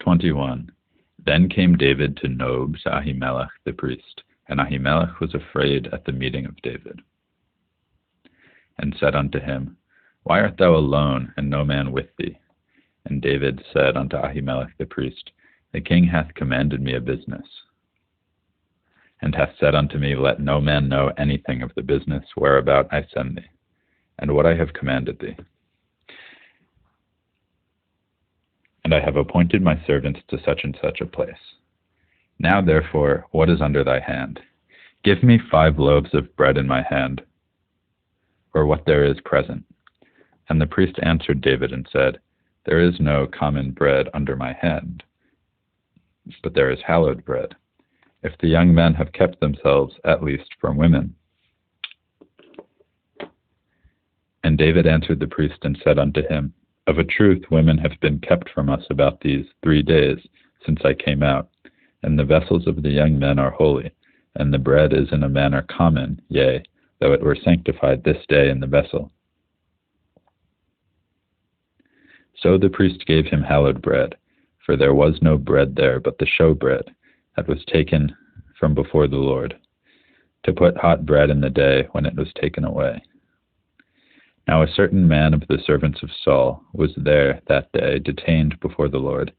21. Then came David to Nob to Ahimelech the priest, and Ahimelech was afraid at the meeting of David, and said unto him, Why art thou alone, and no man with thee? And David said unto Ahimelech the priest, The king hath commanded me a business, and hath said unto me, Let no man know anything of the business whereabout I send thee, and what I have commanded thee. And I have appointed my servants to such and such a place. Now therefore, what is under thy hand? Give me 5 loaves of bread in my hand, or what there is present. And the priest answered David and said, There is no common bread under my hand, but there is hallowed bread, if the young men have kept themselves at least from women. And David answered the priest and said unto him, Of a truth women have been kept from us about these 3 days since I came out, and the vessels of the young men are holy, and the bread is in a manner common, yea, though it were sanctified this day in the vessel. So the priest gave him hallowed bread, for there was no bread there but the showbread that was taken from before the Lord, to put hot bread in the day when it was taken away. Now a certain man of the servants of Saul was there that day detained before the Lord,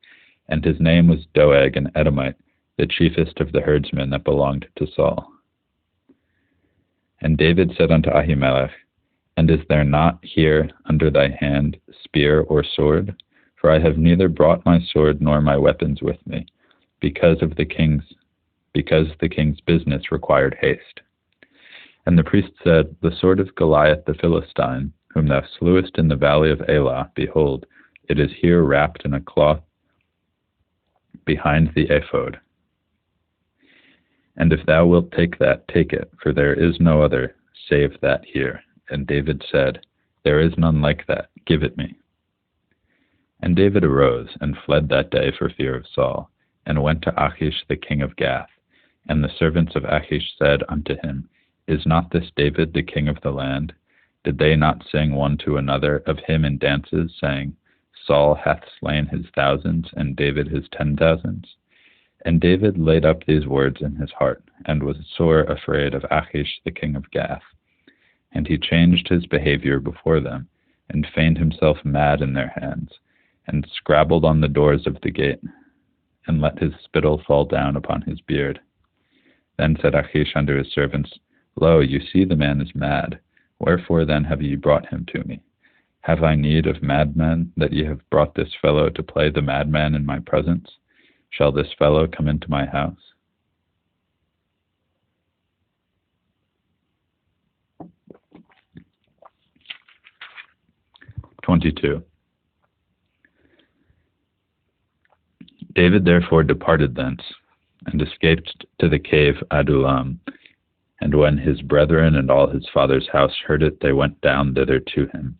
and his name was Doeg an Edomite, the chiefest of the herdsmen that belonged to Saul. And David said unto Ahimelech, And is there not here under thy hand spear or sword? For I have neither brought my sword nor my weapons with me, because the king's business required haste. And the priest said, The sword of Goliath the Philistine, whom thou slewest in the valley of Elah, behold, it is here wrapped in a cloth behind the ephod. And if thou wilt take that, take it, for there is no other save that here. And David said, There is none like that, give it me. And David arose, and fled that day for fear of Saul, and went to Achish the king of Gath. And the servants of Achish said unto him, Is not this David the king of the land? Did they not sing one to another of him in dances, saying, Saul hath slain his thousands, and David his 10,000s? And David laid up these words in his heart, and was sore afraid of Achish the king of Gath. And he changed his behavior before them, and feigned himself mad in their hands, and scrabbled on the doors of the gate, and let his spittle fall down upon his beard. Then said Achish unto his servants, Lo, you see the man is mad. Wherefore then have ye brought him to me? Have I need of madmen, that ye have brought this fellow to play the madman in my presence? Shall this fellow come into my house? (22) David therefore departed thence, and escaped to the cave Adullam. And when his brethren and all his father's house heard it, they went down thither to him.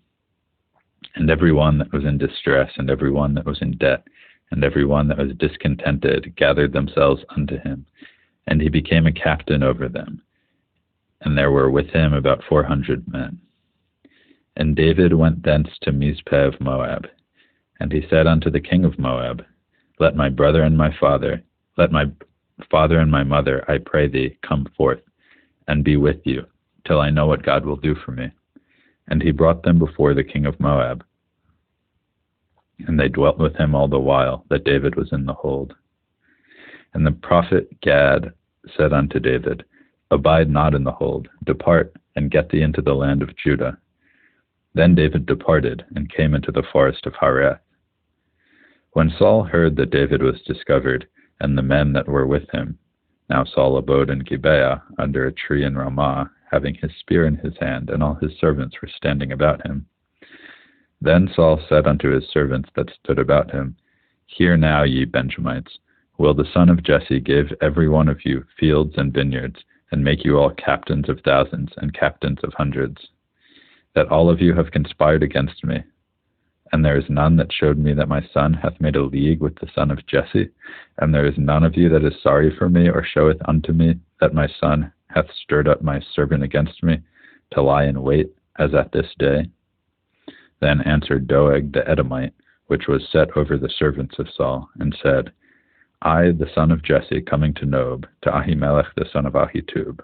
And every one that was in distress, and every one that was in debt, and every one that was discontented, gathered themselves unto him. And he became a captain over them. And there were with him about 400 men. And David went thence to Mizpeh of Moab. And he said unto the king of Moab, Let my brother and my father, let my father and my mother, I pray thee, come forth, and be with you, till I know what God will do for me. And he brought them before the king of Moab. And they dwelt with him all the while that David was in the hold. And the prophet Gad said unto David, Abide not in the hold, depart, and get thee into the land of Judah. Then David departed, and came into the forest of Hareth. When Saul heard that David was discovered, and the men that were with him, now Saul abode in Gibeah, under a tree in Ramah, having his spear in his hand, and all his servants were standing about him. Then Saul said unto his servants that stood about him, Hear now, ye Benjamites, will the son of Jesse give every one of you fields and vineyards, and make you all captains of thousands and captains of hundreds? That all of you have conspired against me, and there is none that showed me that my son hath made a league with the son of Jesse, and there is none of you that is sorry for me, or showeth unto me that my son hath stirred up my servant against me, to lie in wait, as at this day. Then answered Doeg the Edomite, which was set over the servants of Saul, and said, I, the son of Jesse, coming to Nob, to Ahimelech the son of Ahitub.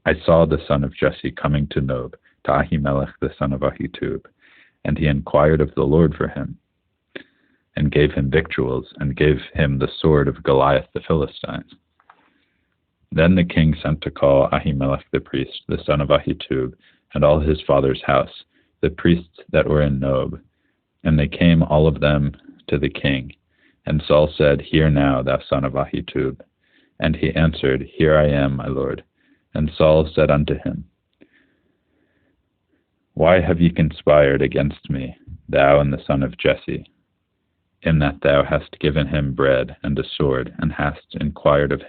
I saw the son of Jesse coming to Nob, to Ahimelech the son of Ahitub, and he inquired of the Lord for him, and gave him victuals, and gave him the sword of Goliath the Philistines. Then the king sent to call Ahimelech the priest, the son of Ahitub, and all his father's house, the priests that were in Nob. And they came all of them to the king. And Saul said, Hear now, thou son of Ahitub. And he answered, Here I am, my lord. And Saul said unto him, Why have ye conspired against me, thou and the son of Jesse, in that thou hast given him bread and a sword, and hast inquired of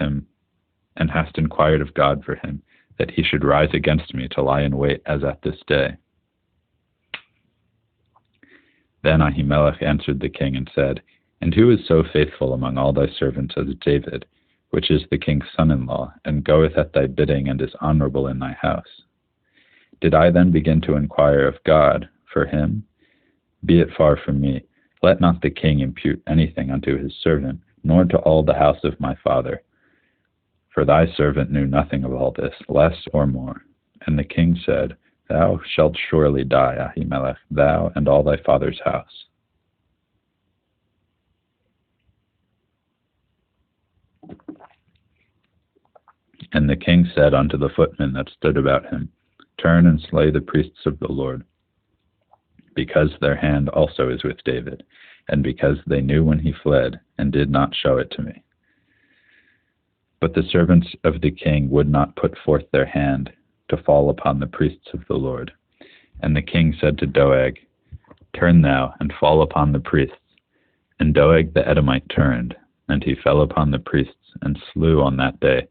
God for him, that he should rise against me to lie in wait as at this day? Then Ahimelech answered the king and said, And who is so faithful among all thy servants as David, which is the king's son-in-law, and goeth at thy bidding, and is honorable in thy house? Did I then begin to inquire of God for him? Be it far from me. Let not the king impute anything unto his servant, nor to all the house of my father. For thy servant knew nothing of all this, less or more. And the king said, Thou shalt surely die, Ahimelech, thou and all thy father's house. And the king said unto the footmen that stood about him, Turn and slay the priests of the Lord, because their hand also is with David, and because they knew when he fled, and did not show it to me. But the servants of the king would not put forth their hand to fall upon the priests of the Lord. And the king said to Doeg, Turn thou, and fall upon the priests. And Doeg the Edomite turned, and he fell upon the priests, and slew on that day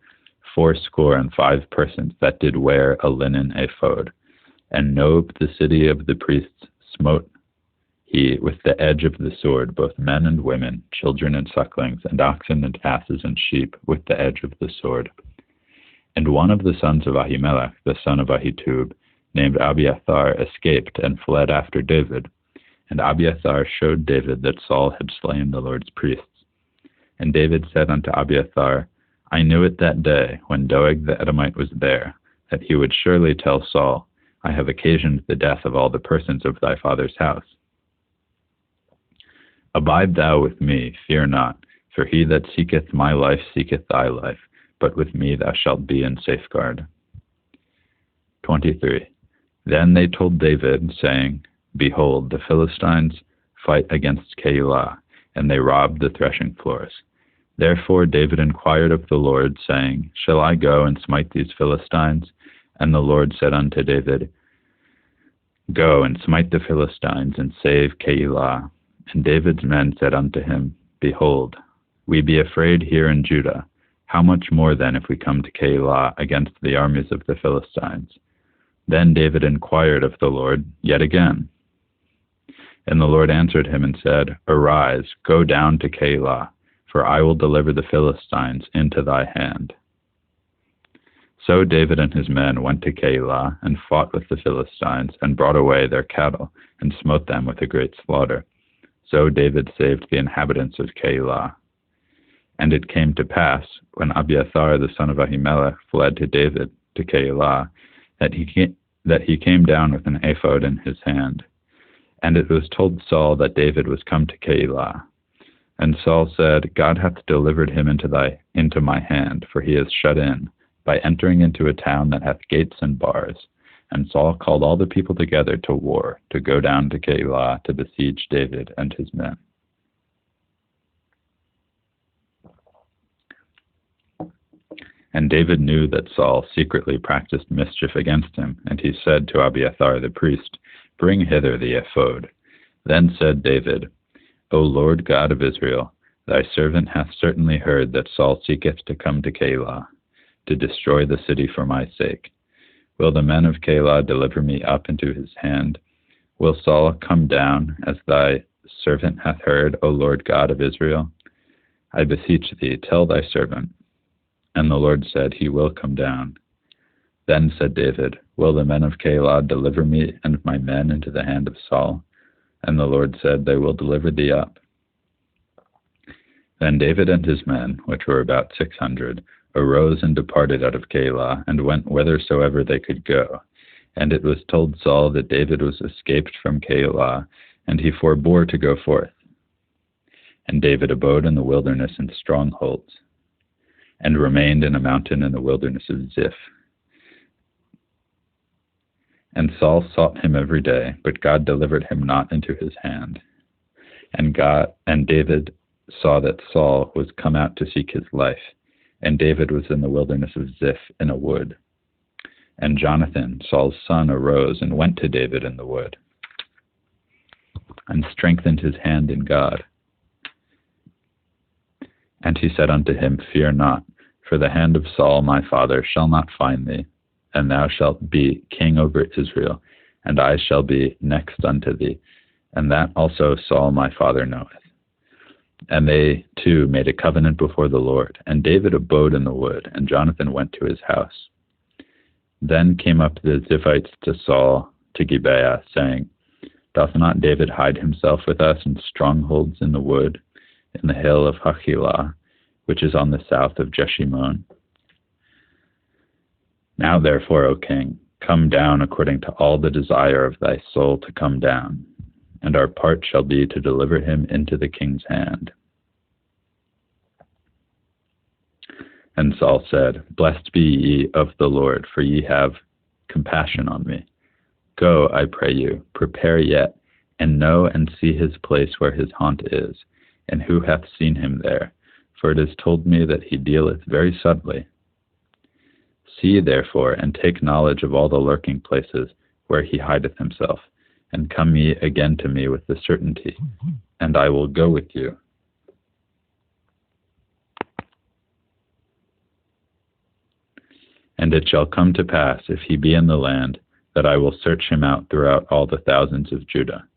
75 persons that did wear a linen ephod. And Nob, the city of the priests, smote he with the edge of the sword both men and women, children and sucklings, and oxen and asses and sheep with the edge of the sword. And one of the sons of Ahimelech, the son of Ahitub, named Abiathar, escaped and fled after David. And Abiathar showed David that Saul had slain the Lord's priests. And David said unto Abiathar, I knew it that day, when Doeg the Edomite was there, that he would surely tell Saul, I have occasioned the death of all the persons of thy father's house. Abide thou with me, fear not, for he that seeketh my life seeketh thy life, but with me thou shalt be in safeguard. 23. Then they told David, saying, Behold, the Philistines fight against Keilah, and they robbed the threshing floors. Therefore David inquired of the Lord, saying, Shall I go and smite these Philistines? And the Lord said unto David, Go and smite the Philistines, and save Keilah. And David's men said unto him, Behold, we be afraid here in Judah. How much more then if we come to Keilah against the armies of the Philistines? Then David inquired of the Lord yet again. And the Lord answered him and said, Arise, go down to Keilah, for I will deliver the Philistines into thy hand. So David and his men went to Keilah, and fought with the Philistines, and brought away their cattle, and smote them with a great slaughter. So David saved the inhabitants of Keilah. And it came to pass, when Abiathar the son of Ahimelech fled to David to Keilah, that he came down with an ephod in his hand. And it was told Saul that David was come to Keilah. And Saul said, God hath delivered him into my hand, for he is shut in, by entering into a town that hath gates and bars. And Saul called all the people together to war, to go down to Keilah to besiege David and his men. And David knew that Saul secretly practiced mischief against him, and he said to Abiathar the priest, Bring hither the ephod. Then said David, O Lord God of Israel, thy servant hath certainly heard that Saul seeketh to come to Keilah, to destroy the city for my sake. Will the men of Keilah deliver me up into his hand? Will Saul come down, as thy servant hath heard, O Lord God of Israel? I beseech thee, tell thy servant. And the Lord said, He will come down. Then said David, Will the men of Keilah deliver me and my men into the hand of Saul? And the Lord said, They will deliver thee up. Then David and his men, which were about 600, arose and departed out of Keilah, and went whithersoever they could go. And it was told Saul that David was escaped from Keilah, and he forbore to go forth. And David abode in the wilderness in strongholds, and remained in a mountain in the wilderness of Ziph. And Saul sought him every day, but God delivered him not into his hand. And David saw that Saul was come out to seek his life, and David was in the wilderness of Ziph in a wood. And Jonathan, Saul's son, arose and went to David in the wood, and strengthened his hand in God. And he said unto him, Fear not, for the hand of Saul my father shall not find thee, and thou shalt be king over Israel, and I shall be next unto thee, and that also Saul my father knoweth. And they two made a covenant before the Lord, and David abode in the wood, and Jonathan went to his house. Then came up the Ziphites to Saul to Gibeah, saying, Doth not David hide himself with us in strongholds in the wood, in the hill of Hachilah, which is on the south of Jeshimon? Now therefore, O king, come down according to all the desire of thy soul to come down, and our part shall be to deliver him into the king's hand. And Saul said, Blessed be ye of the Lord, for ye have compassion on me. Go, I pray you, prepare yet, and know and see his place where his haunt is, and who hath seen him there, for it is told me that he dealeth very subtly. See therefore, and take knowledge of all the lurking places where he hideth himself, and come ye again to me with the certainty, and I will go with you. And it shall come to pass, if he be in the land, that I will search him out throughout all the thousands of Judah.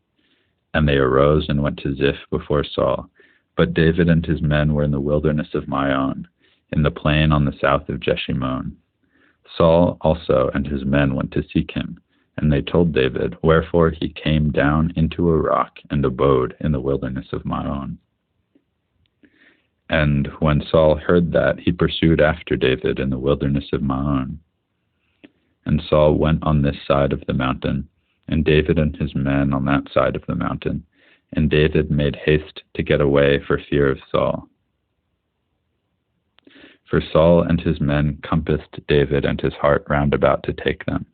And they arose and went to Ziph before Saul. But David and his men were in the wilderness of Maon, in the plain on the south of Jeshimon. Saul also and his men went to seek him, and they told David, wherefore he came down into a rock and abode in the wilderness of Maon. And when Saul heard that, he pursued after David in the wilderness of Maon. And Saul went on this side of the mountain, and David and his men on that side of the mountain. And David made haste to get away for fear of Saul. For Saul and his men compassed David and his heart round about to take them.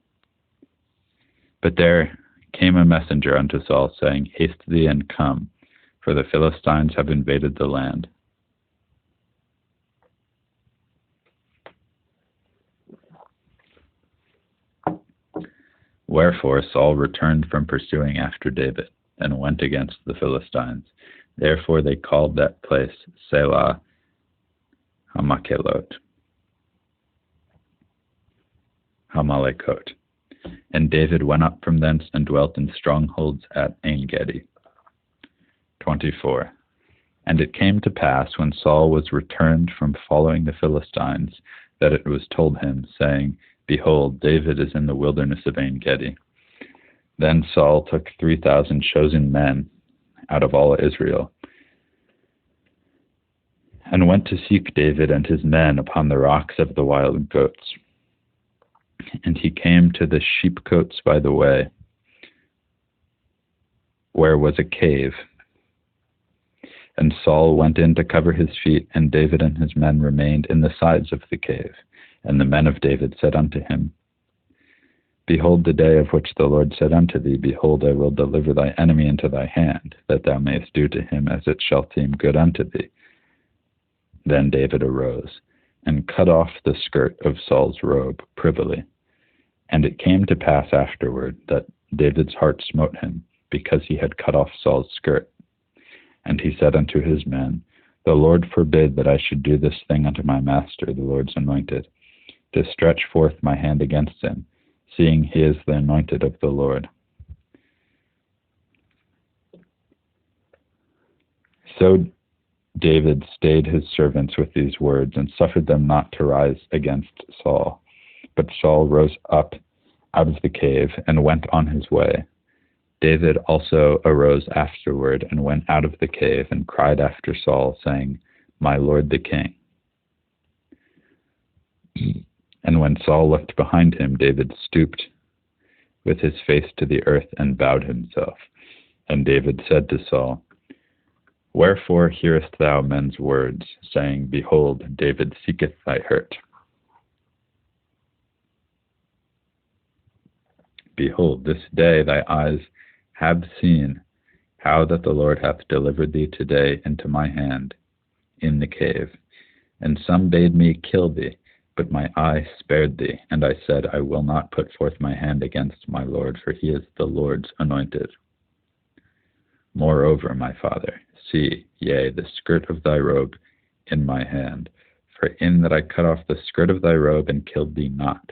But there came a messenger unto Saul, saying, Haste thee and come, for the Philistines have invaded the land. Wherefore Saul returned from pursuing after David, and went against the Philistines. Therefore they called that place Selah Hamalekot. And David went up from thence and dwelt in strongholds at En-gedi. 24. And it came to pass, when Saul was returned from following the Philistines, that it was told him, saying, Behold, David is in the wilderness of En-gedi. Then Saul took 3,000 chosen men out of all Israel, and went to seek David and his men upon the rocks of the wild goats. And he came to the sheepcotes by the way, where was a cave. And Saul went in to cover his feet, and David and his men remained in the sides of the cave. And the men of David said unto him, Behold the day of which the Lord said unto thee, Behold, I will deliver thy enemy into thy hand, that thou mayest do to him as it shall seem good unto thee. Then David arose, and cut off the skirt of Saul's robe privily. And it came to pass afterward that David's heart smote him, because he had cut off Saul's skirt. And he said unto his men, The Lord forbid that I should do this thing unto my master, the Lord's anointed, to stretch forth my hand against him, seeing he is the anointed of the Lord. So David stayed his servants with these words, and suffered them not to rise against Saul. But Saul rose up out of the cave, and went on his way. David also arose afterward and went out of the cave and cried after Saul, saying, My lord the king. And when Saul looked behind him, David stooped with his face to the earth and bowed himself. And David said to Saul, Wherefore hearest thou men's words, saying, Behold, David seeketh thy hurt? Behold, this day thy eyes have seen how that the Lord hath delivered thee today into my hand in the cave. And some bade me kill thee, but my eye spared thee. And I said, I will not put forth my hand against my Lord, for he is the Lord's anointed. Moreover, my father, see, yea, the skirt of thy robe in my hand, for in that I cut off the skirt of thy robe and killed thee not.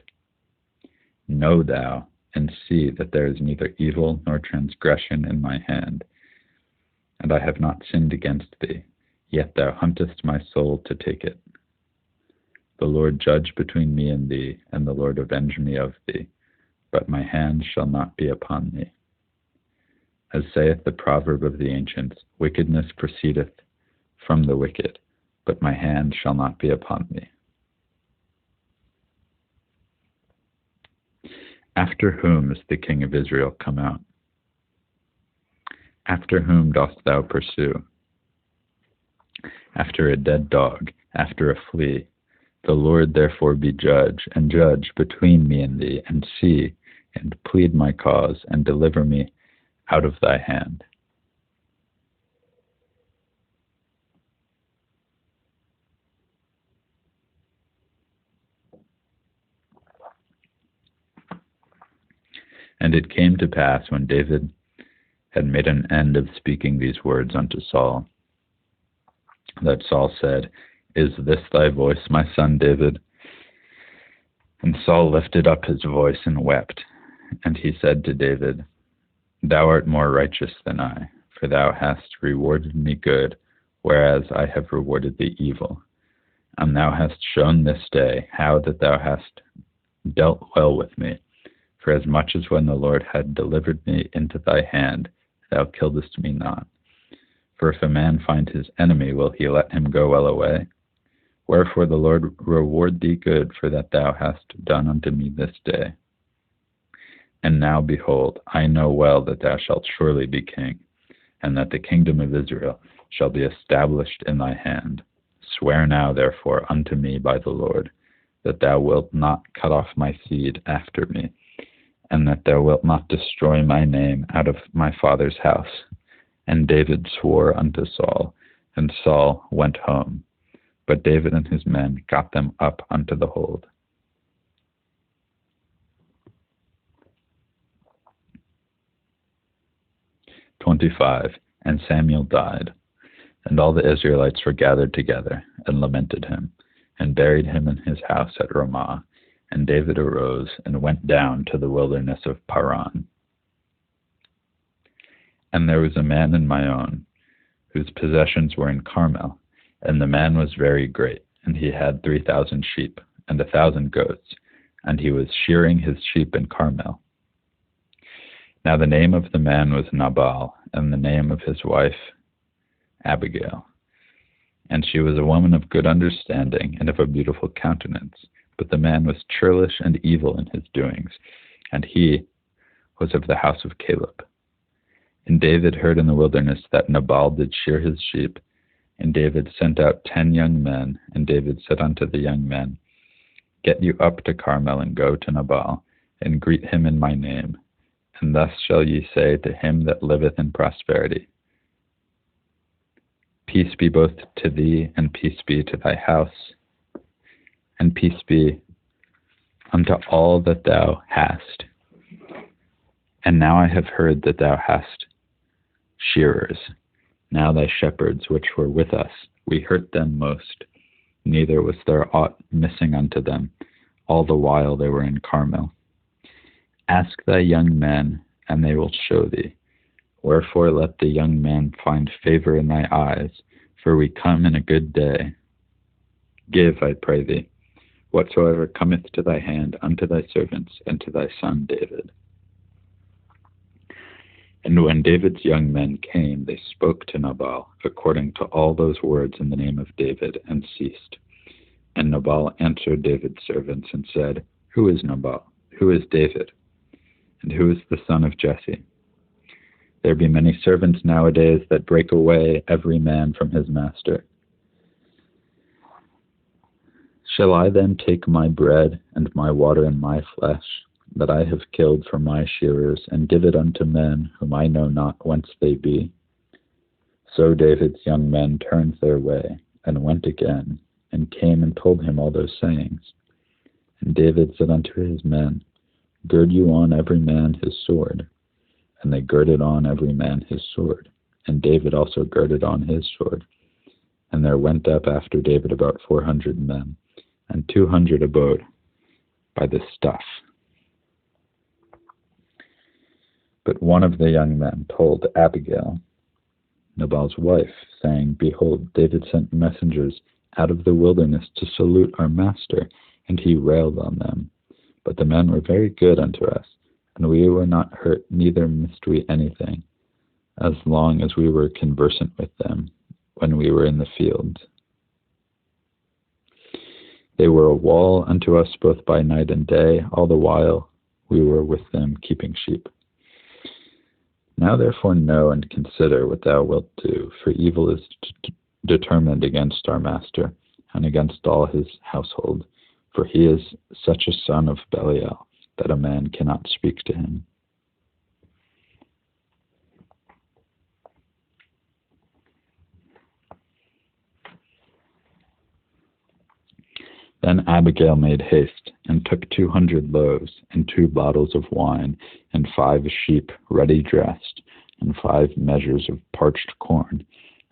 Know thou, and see that there is neither evil nor transgression in my hand, and I have not sinned against thee, yet thou huntest my soul to take it. The Lord judge between me and thee, and the Lord avenge me of thee, but my hand shall not be upon thee. As saith the proverb of the ancients, wickedness proceedeth from the wicked, but my hand shall not be upon thee. After whom is the king of Israel come out? After whom dost thou pursue? After a dead dog, after a flea. The Lord therefore be judge, and judge between me and thee, and see, and plead my cause, and deliver me out of thy hand. And it came to pass, when David had made an end of speaking these words unto Saul, that Saul said, Is this thy voice, my son David? And Saul lifted up his voice and wept. And he said to David, Thou art more righteous than I, for thou hast rewarded me good, whereas I have rewarded thee evil. And thou hast shown this day how that thou hast dealt well with me. For as much as when the Lord had delivered me into thy hand, thou killedst me not. For if a man find his enemy, will he let him go well away? Wherefore the Lord reward thee good for that thou hast done unto me this day. And now, behold, I know well that thou shalt surely be king, and that the kingdom of Israel shall be established in thy hand. Swear now, therefore, unto me by the Lord, that thou wilt not cut off my seed after me, and that thou wilt not destroy my name out of my father's house. And David swore unto Saul, and Saul went home. But David and his men got them up unto the hold. And Samuel died, and all the Israelites were gathered together, and lamented him, and buried him in his house at Ramah. And David arose, and went down to the wilderness of Paran. And there was a man in Maon, whose possessions were in Carmel, and the man was very great, and he had 3,000 sheep, and 1,000 goats, and he was shearing his sheep in Carmel. Now the name of the man was Nabal, and the name of his wife Abigail. And she was a woman of good understanding, and of a beautiful countenance. But the man was churlish and evil in his doings, and he was of the house of Caleb. And David heard in the wilderness that Nabal did shear his sheep. And David sent out 10 young men, and David said unto the young men, Get you up to Carmel, and go to Nabal, and greet him in my name. And thus shall ye say to him that liveth in prosperity, Peace be both to thee, and peace be to thy house, and peace be unto all that thou hast. And now I have heard that thou hast shearers. Now thy shepherds which were with us, we hurt them most, neither was there aught missing unto them, all the while they were in Carmel. Ask thy young men, and they will show thee. Wherefore let the young men find favor in thy eyes, for we come in a good day. Give, I pray thee, whatsoever cometh to thy hand unto thy servants and to thy son David. And when David's young men came, they spoke to Nabal according to all those words in the name of David, and ceased. And Nabal answered David's servants and said, Who is Nabal? Who is David? And who is the son of Jesse? There be many servants nowadays that break away every man from his master. Shall I then take my bread and my water and my flesh, that I have killed for my shearers, and give it unto men whom I know not whence they be? So David's young men turned their way, and went again, and came and told him all those sayings. And David said unto his men, Gird you on every man his sword. And they girded on every man his sword, and David also girded on his sword. And there went up after David about 400 men, and 200 abode by the stuff. But one of the young men told Abigail, Nabal's wife, saying, Behold, David sent messengers out of the wilderness to salute our master, and he railed on them. But the men were very good unto us, and we were not hurt, neither missed we anything, as long as we were conversant with them, when we were in the field. They were a wall unto us both by night and day, all the while we were with them keeping sheep. Now therefore know and consider what thou wilt do, for evil is determined against our master, and against all his household, for he is such a son of Belial, that a man cannot speak to him. Then Abigail made haste, and took 200 loaves, and 2 bottles of wine, and 5 sheep ready dressed, and 5 measures of parched corn,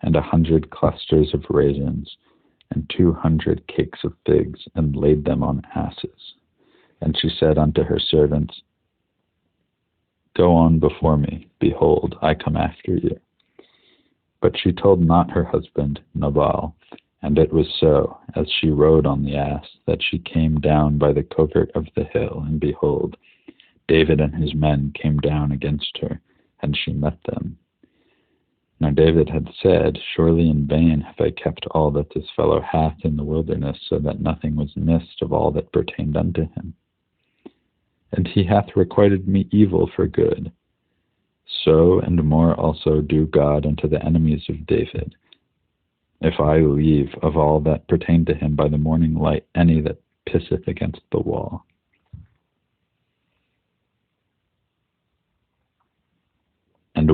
and 100 clusters of raisins, and 200 cakes of figs, and laid them on asses. And she said unto her servants, Go on before me, behold, I come after you. But she told not her husband Nabal. And it was so, as she rode on the ass, that she came down by the covert of the hill, and behold, David and his men came down against her, and she met them. Now David had said, Surely in vain have I kept all that this fellow hath in the wilderness, so that nothing was missed of all that pertained unto him. And he hath requited me evil for good. So and more also do God unto the enemies of David, if I leave of all that pertain to him by the morning light any that pisseth against the wall. And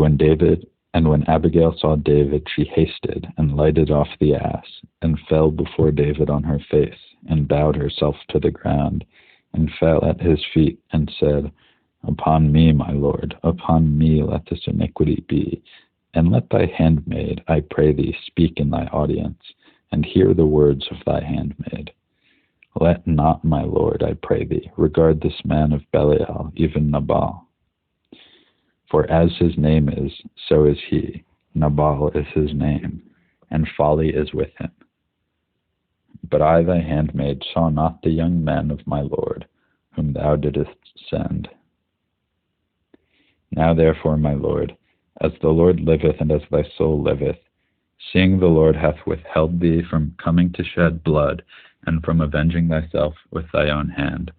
when Abigail saw David, she hasted, and lighted off the ass, and fell before David on her face, and bowed herself to the ground, and fell at his feet, and said, Upon me, my lord, upon me let this iniquity be, and let thy handmaid, I pray thee, speak in thy audience, and hear the words of thy handmaid. Let not, my lord, I pray thee, regard this man of Belial, even Nabal. For as his name is, so is he. Nabal is his name, and folly is with him. But I, thy handmaid, saw not the young men of my lord, whom thou didst send. Now therefore, my lord, as the Lord liveth, and as thy soul liveth, seeing the Lord hath withheld thee from coming to shed blood, and from avenging thyself with thy own hand,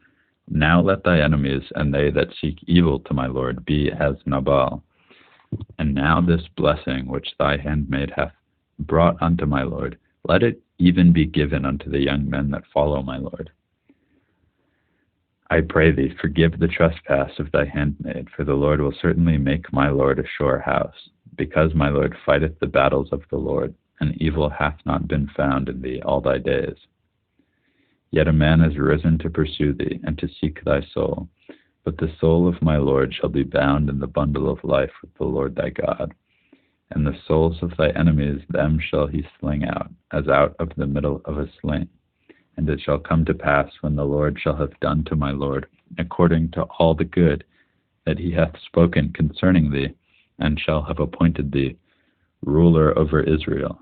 now let thy enemies, and they that seek evil to my lord, be as Nabal. And now this blessing which thy handmaid hath brought unto my lord, let it even be given unto the young men that follow my lord. I pray thee, forgive the trespass of thy handmaid, for the Lord will certainly make my lord a sure house, because my lord fighteth the battles of the Lord, and evil hath not been found in thee all thy days. Yet a man is risen to pursue thee, and to seek thy soul, but the soul of my lord shall be bound in the bundle of life with the Lord thy God. And the souls of thy enemies, them shall he sling out, as out of the middle of a sling. And it shall come to pass, when the Lord shall have done to my lord, according to all the good that he hath spoken concerning thee, and shall have appointed thee ruler over Israel,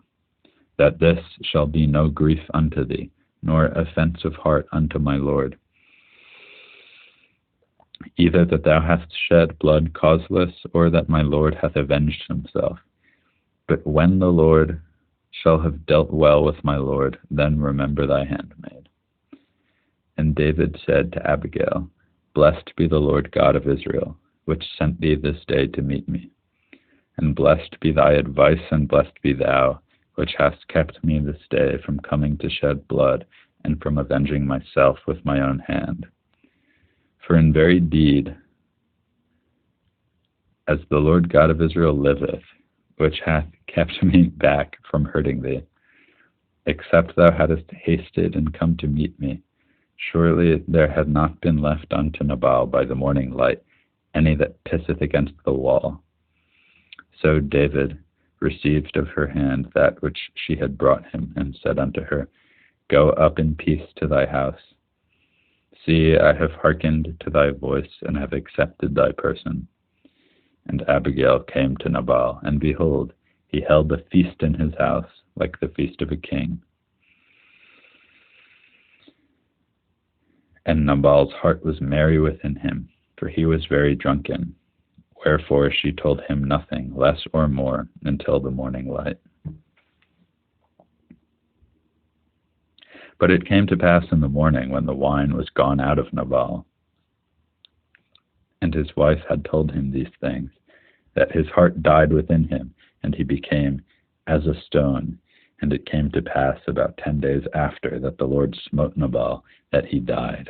that this shall be no grief unto thee, nor offense of heart unto my lord. either that thou hast shed blood causeless, or that my Lord hath avenged himself. But when the Lord shall have dealt well with my Lord, then remember thy handmaid. And David said to Abigail, Blessed be the Lord God of Israel, which sent thee this day to meet me. And blessed be thy advice, and blessed be thou, which hast kept me this day from coming to shed blood, and from avenging myself with my own hand. For in very deed, as the Lord God of Israel liveth, which hath kept me back from hurting thee, except thou hadst hasted and come to meet me, surely there had not been left unto Nabal by the morning light any that pisseth against the wall. So David received of her hand that which she had brought him, and said unto her, Go up in peace to thy house. See, I have hearkened to thy voice, and have accepted thy person. And Abigail came to Nabal, and behold, he held a feast in his house, like the feast of a king. And Nabal's heart was merry within him, for he was very drunken. Wherefore she told him nothing, less or more, until the morning light. But it came to pass in the morning, when the wine was gone out of Nabal, and his wife had told him these things, that his heart died within him, and he became as a stone. And it came to pass about 10 days after that the Lord smote Nabal, that he died.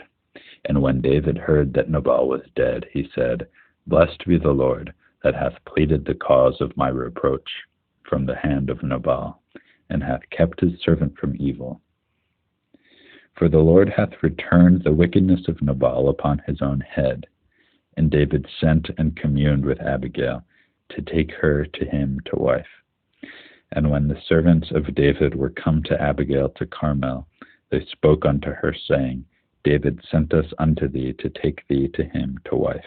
And when David heard that Nabal was dead, he said, Blessed be the Lord, that hath pleaded the cause of my reproach from the hand of Nabal, and hath kept his servant from evil. For the Lord hath returned the wickedness of Nabal upon his own head. And David sent and communed with Abigail, to take her to him to wife. And when the servants of David were come to Abigail to Carmel, they spoke unto her, saying, David sent us unto thee to take thee to him to wife.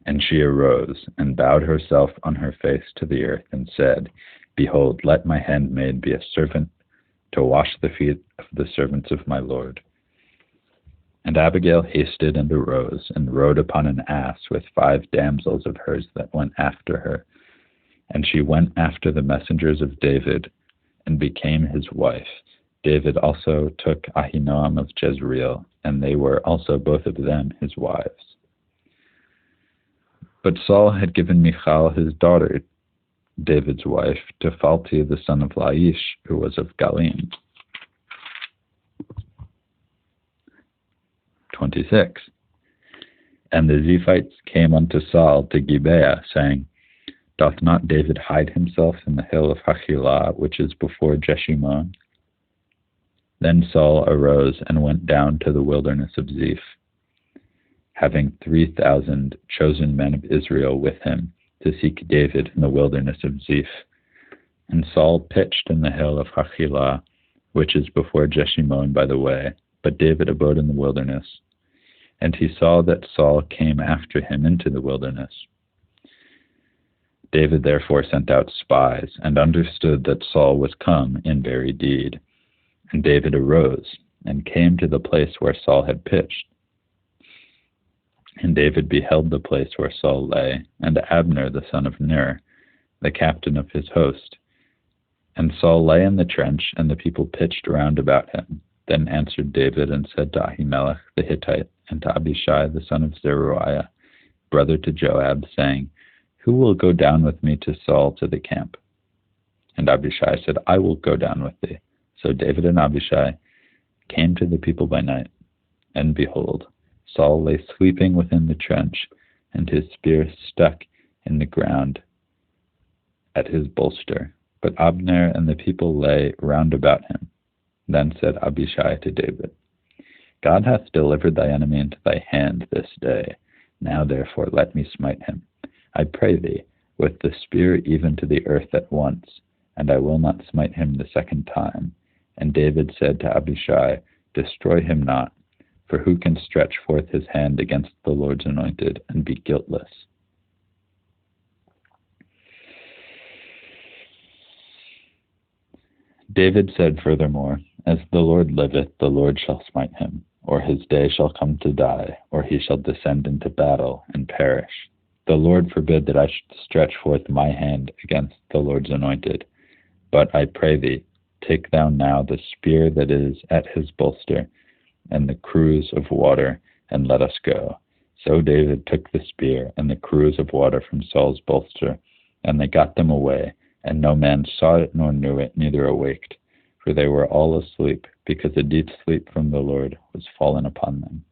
And she arose, and bowed herself on her face to the earth, and said, Behold, let my handmaid be a servant to wash the feet of the servants of my Lord. And Abigail hasted and arose, and rode upon an ass with 5 damsels of hers that went after her. And she went after the messengers of David, and became his wife. David also took Ahinoam of Jezreel, and they were also both of them his wives. But Saul had given Michal his daughter, David's wife, to Phalti the son of Laish, who was of Galim. 26. And the Ziphites came unto Saul to Gibeah, saying, Doth not David hide himself in the hill of Hachilah, which is before Jeshimon? Then Saul arose and went down to the wilderness of Ziph, having 3,000 chosen men of Israel with him, to seek David in the wilderness of Ziph. And Saul pitched in the hill of Hachilah, which is before Jeshimon by the way, but David abode in the wilderness. And he saw that Saul came after him into the wilderness. David therefore sent out spies, and understood that Saul was come in very deed. And David arose, and came to the place where Saul had pitched. And David beheld the place where Saul lay, and Abner the son of Ner, the captain of his host. And Saul lay in the trench, and the people pitched round about him. Then answered David, and said to Ahimelech the Hittite, and to Abishai the son of Zeruiah, brother to Joab, saying, Who will go down with me to Saul to the camp? And Abishai said, I will go down with thee. So David and Abishai came to the people by night, and behold, Saul lay sleeping within the trench, and his spear stuck in the ground at his bolster. But Abner and the people lay round about him. Then said Abishai to David, God hath delivered thy enemy into thy hand this day. Now therefore let me smite him, I pray thee, with the spear even to the earth at once, and I will not smite him the second time. And David said to Abishai, Destroy him not, for who can stretch forth his hand against the Lord's anointed and be guiltless? David said furthermore, As the Lord liveth, the Lord shall smite him, or his day shall come to die, or he shall descend into battle and perish. The Lord forbid that I should stretch forth my hand against the Lord's anointed. But I pray thee, take thou now the spear that is at his bolster, and the cruse of water, and let us go. So David took the spear and the cruse of water from Saul's bolster, and they got them away, and no man saw it nor knew it, neither awaked, for they were all asleep, because a deep sleep from the Lord was fallen upon them.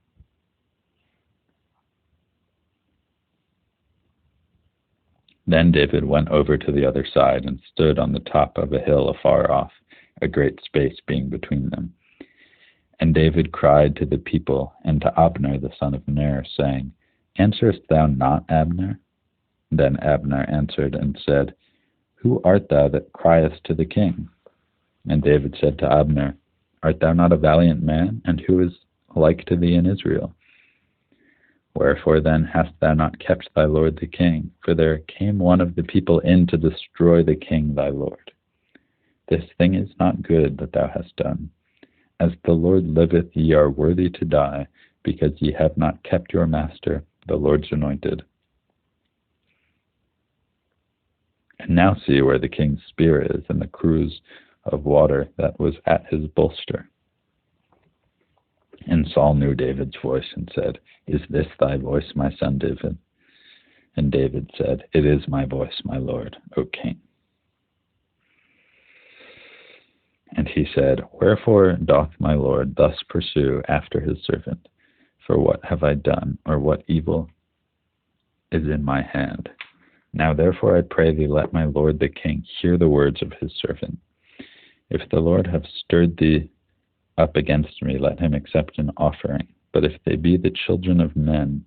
Then David went over to the other side, and stood on the top of a hill afar off, a great space being between them. And David cried to the people, and to Abner the son of Ner, saying, Answerest thou not, Abner? Then Abner answered and said, Who art thou that criest to the king? And David said to Abner, Art thou not a valiant man, and who is like to thee in Israel? Wherefore then hast thou not kept thy lord the king? For there came one of the people in to destroy the king thy lord. This thing is not good that thou hast done. As the Lord liveth, ye are worthy to die, because ye have not kept your master, the Lord's anointed. And now see where the king's spear is, and the cruse of water that was at his bolster. And Saul knew David's voice, and said, Is this thy voice, my son David? And David said, It is my voice, my lord, O king. And he said, Wherefore doth my lord thus pursue after his servant? For what have I done, or what evil is in my hand? Now therefore I pray thee, let my lord the king hear the words of his servant. If the Lord have stirred thee up against me, let him accept an offering. But if they be the children of men,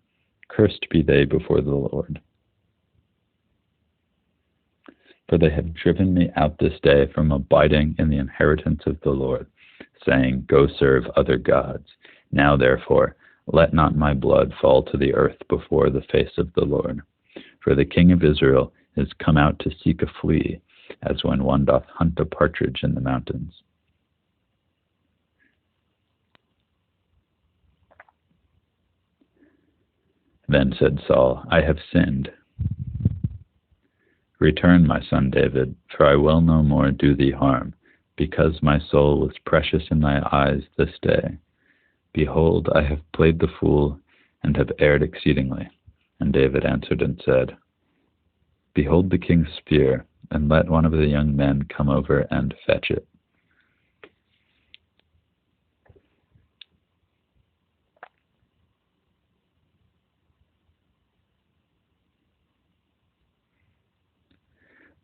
cursed be they before the Lord. For they have driven me out this day from abiding in the inheritance of the Lord, saying, Go serve other gods. Now therefore, let not my blood fall to the earth before the face of the Lord. For the king of Israel is come out to seek a flea, as when one doth hunt a partridge in the mountains. Then said Saul, I have sinned. Return, my son David, for I will no more do thee harm, because my soul was precious in thy eyes this day. Behold, I have played the fool, and have erred exceedingly. And David answered and said, Behold the king's spear, and let one of the young men come over and fetch it.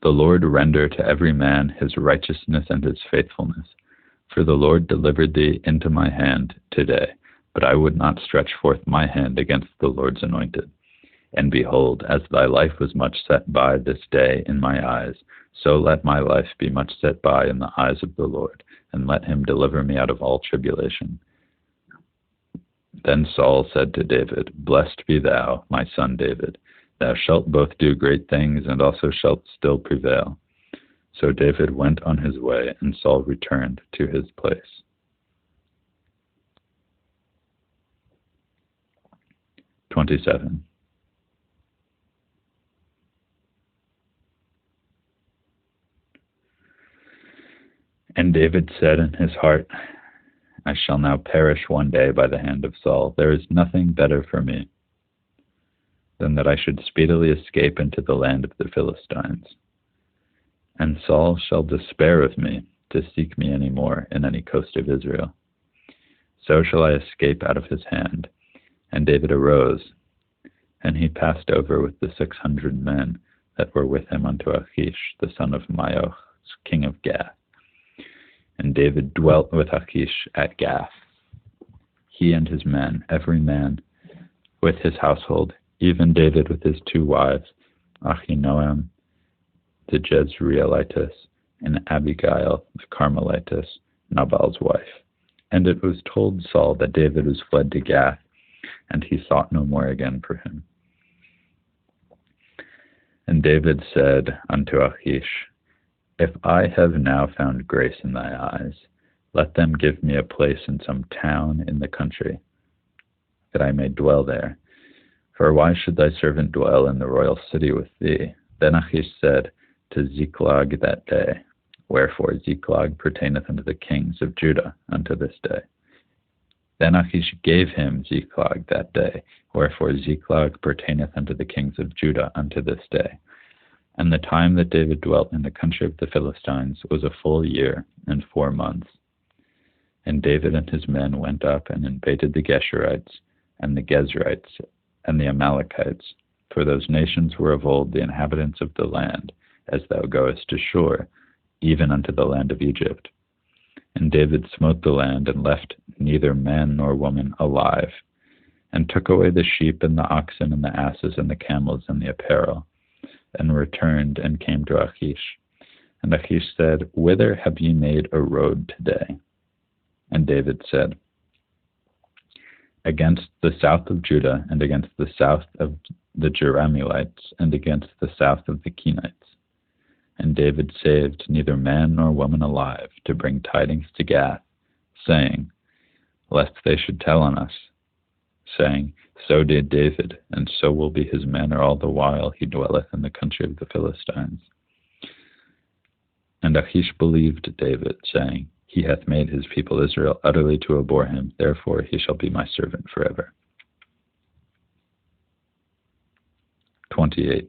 The Lord render to every man his righteousness and his faithfulness. For the Lord delivered thee into my hand today, but I would not stretch forth my hand against the Lord's anointed. And behold, as thy life was much set by this day in my eyes, so let my life be much set by in the eyes of the Lord, and let him deliver me out of all tribulation. Then Saul said to David, Blessed be thou, my son David. Thou shalt both do great things, and also shalt still prevail. So David went on his way, and Saul returned to his place. (27) And David said in his heart, I shall now perish one day by the hand of Saul. There is nothing better for me than that I should speedily escape into the land of the Philistines. And Saul shall despair of me to seek me any more in any coast of Israel. So shall I escape out of his hand. And David arose, and he passed over with the 600 men that were with him unto Achish, the son of Maoch, king of Gath. And David dwelt with Achish at Gath, he and his men, every man with his household, even David with his 2 wives, Ahinoam the Jezreelitess, and Abigail the Carmelitess, Nabal's wife. And it was told Saul that David was fled to Gath, and he sought no more again for him. And David said unto Achish, If I have now found grace in thy eyes, let them give me a place in some town in the country, that I may dwell there. For why should thy servant dwell in the royal city with thee? Then Achish said to Ziklag that day, wherefore Ziklag pertaineth unto the kings of Judah unto this day. Then Achish gave him Ziklag that day, wherefore Ziklag pertaineth unto the kings of Judah unto this day. And the time that David dwelt in the country of the Philistines was a full year and 4 months. And David and his men went up and invaded the Geshurites, and the Gezrites, and the Amalekites, for those nations were of old the inhabitants of the land, as thou goest to Shur, even unto the land of Egypt. And David smote the land, and left neither man nor woman alive, and took away the sheep and the oxen and the asses and the camels and the apparel, and returned and came to Achish. And Achish said, Whither have ye made a road today? And David said, Against the south of Judah, and against the south of the Jerahmeelites, and against the south of the Kenites. And David saved neither man nor woman alive, to bring tidings to Gath, saying, Lest they should tell on us, saying, So did David, and so will be his manner all the while he dwelleth in the country of the Philistines. And Achish believed David, saying, He hath made his people Israel utterly to abhor him, therefore he shall be my servant forever. 28.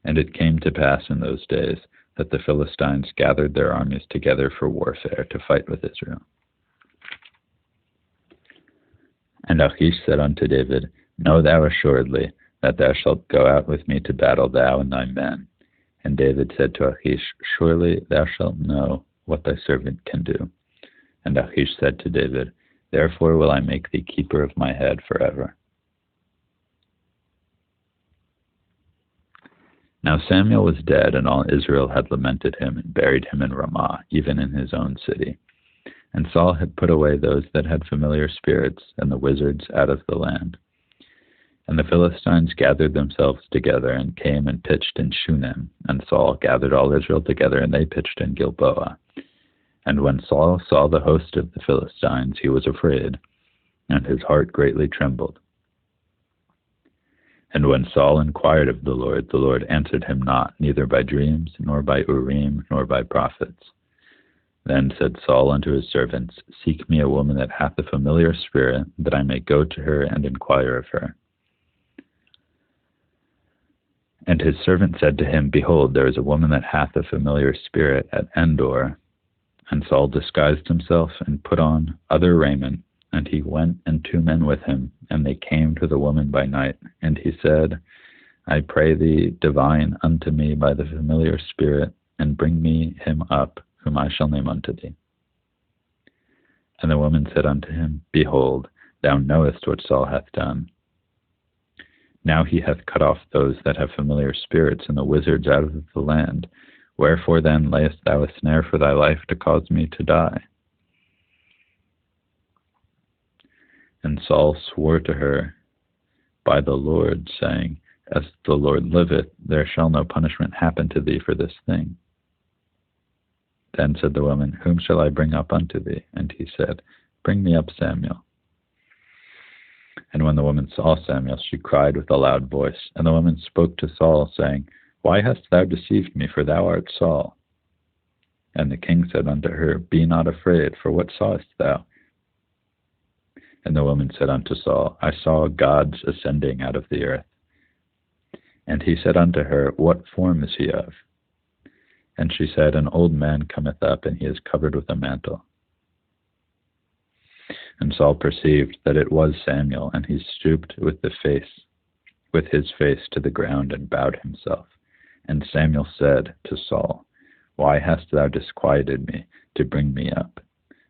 And it came to pass in those days that the Philistines gathered their armies together for warfare to fight with Israel. And Achish said unto David, Know thou assuredly that thou shalt go out with me to battle, thou and thy men. And David said to Achish, Surely thou shalt know what thy servant can do. And Achish said to David, Therefore will I make thee keeper of my head forever. Now Samuel was dead, and all Israel had lamented him, and buried him in Ramah, even in his own city. And Saul had put away those that had familiar spirits, and the wizards out of the land. And the Philistines gathered themselves together, and came and pitched in Shunem. And Saul gathered all Israel together, and they pitched in Gilboa. And when Saul saw the host of the Philistines, he was afraid, and his heart greatly trembled. And when Saul inquired of the Lord answered him not, neither by dreams, nor by Urim, nor by prophets. Then said Saul unto his servants, Seek me a woman that hath a familiar spirit, that I may go to her and inquire of her. And his servant said to him, Behold, there is a woman that hath a familiar spirit at Endor. And Saul disguised himself, and put on other raiment, and he went, and 2 men with him, and they came to the woman by night. And he said, I pray thee, divine unto me by the familiar spirit, and bring me him up, whom I shall name unto thee. And the woman said unto him, Behold, thou knowest what Saul hath done. Now he hath cut off those that have familiar spirits, and the wizards out of the land. Wherefore then layest thou a snare for thy life, to cause me to die? And Saul swore to her by the Lord, saying, As the Lord liveth, there shall no punishment happen to thee for this thing. Then said the woman, Whom shall I bring up unto thee? And he said, Bring me up Samuel. And when the woman saw Samuel, she cried with a loud voice. And the woman spoke to Saul, saying, Why hast thou deceived me? For thou art Saul. And the king said unto her, Be not afraid, for what sawest thou? And the woman said unto Saul, I saw gods ascending out of the earth. And he said unto her, What form is he of? And she said, An old man cometh up, and he is covered with a mantle. And Saul perceived that it was Samuel, and he stooped with his face to the ground, and bowed himself. And Samuel said to Saul, Why hast thou disquieted me to bring me up?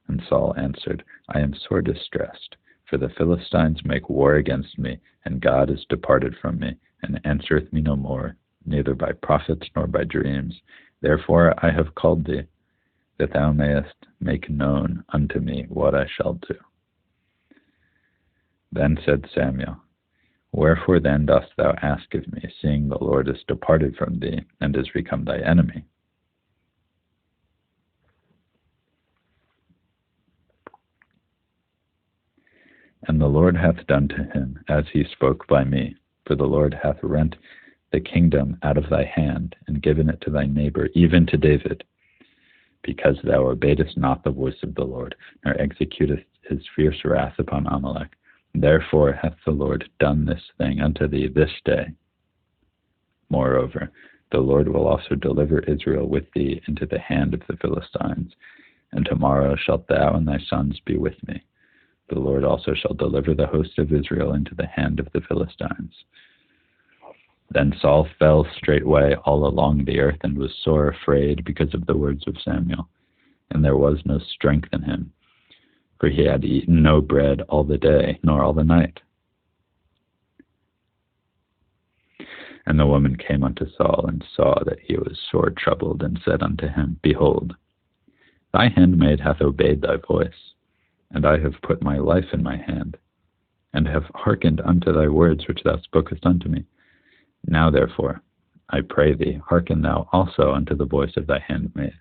And Saul answered, I am sore distressed, for the Philistines make war against me, and God is departed from me, and answereth me no more, neither by prophets nor by dreams. Therefore I have called thee, that thou mayest make known unto me what I shall do. Then said Samuel, Wherefore then dost thou ask of me, seeing the Lord is departed from thee, and is become thy enemy? And the Lord hath done to him as he spoke by me. For the Lord hath rent the kingdom out of thy hand, and given it to thy neighbor, even to David, because thou obeyedest not the voice of the Lord, nor executest his fierce wrath upon Amalek. Therefore hath the Lord done this thing unto thee this day. Moreover, the Lord will also deliver Israel with thee into the hand of the Philistines, and tomorrow shalt thou and thy sons be with me. The Lord also shall deliver the host of Israel into the hand of the Philistines. Then Saul fell straightway all along the earth, and was sore afraid because of the words of Samuel. And there was no strength in him, for he had eaten no bread all the day, nor all the night. And the woman came unto Saul, and saw that he was sore troubled, and said unto him, Behold, thy handmaid hath obeyed thy voice, and I have put my life in my hand, and have hearkened unto thy words which thou spokest unto me. Now therefore, I pray thee, hearken thou also unto the voice of thy handmaid,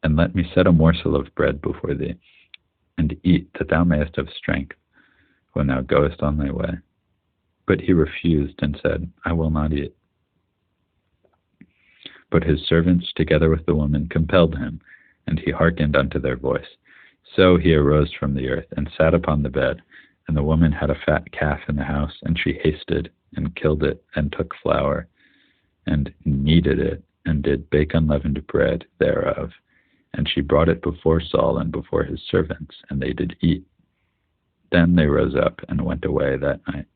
and let me set a morsel of bread before thee, and eat, that thou mayest have strength when thou goest on thy way. But he refused, and said, I will not eat. But his servants, together with the woman, compelled him, and he hearkened unto their voice. So he arose from the earth, and sat upon the bed. And the woman had a fat calf in the house, and she hasted, and killed it, and took flour, and kneaded it, and did bake unleavened bread thereof. And she brought it before Saul and before his servants, and they did eat. Then they rose up and went away that night.